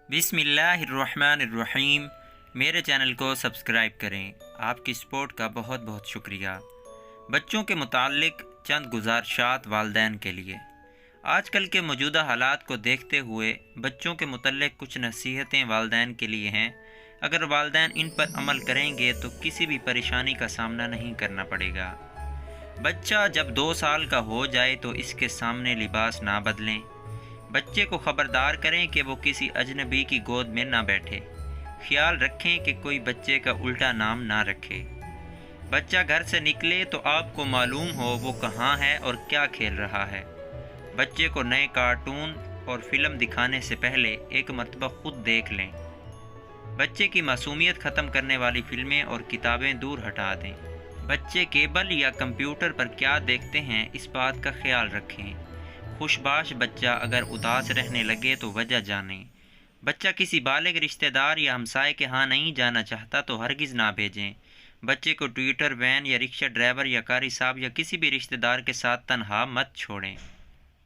بسم اللہ الرحمن الرحیم۔ میرے چینل کو سبسکرائب کریں۔ آپ کی سپورٹ کا بہت بہت شکریہ۔ بچوں کے متعلق چند گزارشات والدین کے لیے۔ آج کل کے موجودہ حالات کو دیکھتے ہوئے بچوں کے متعلق کچھ نصیحتیں والدین کے لیے ہیں۔ اگر والدین ان پر عمل کریں گے تو کسی بھی پریشانی کا سامنا نہیں کرنا پڑے گا۔ بچہ جب 2 سال کا ہو جائے تو اس کے سامنے لباس نہ بدلیں۔ بچے کو خبردار کریں کہ وہ کسی اجنبی کی گود میں نہ بیٹھے۔ خیال رکھیں کہ کوئی بچے کا الٹا نام نہ رکھے۔ بچہ گھر سے نکلے تو آپ کو معلوم ہو وہ کہاں ہے اور کیا کھیل رہا ہے۔ بچے کو نئے کارٹون اور فلم دکھانے سے پہلے ایک مرتبہ خود دیکھ لیں۔ بچے کی معصومیت ختم کرنے والی فلمیں اور کتابیں دور ہٹا دیں۔ بچے کیبل یا کمپیوٹر پر کیا دیکھتے ہیں اس بات کا خیال رکھیں۔ خوش باش بچہ اگر اداس رہنے لگے تو وجہ جانیں۔ بچہ کسی بالغ رشتہ دار یا ہمسائے کے ہاں نہیں جانا چاہتا تو ہرگز نہ بھیجیں۔ بچے کو ٹویٹر، وین یا رکشہ ڈرائیور یا قاری صاحب یا کسی بھی رشتہ دار کے ساتھ تنہا مت چھوڑیں۔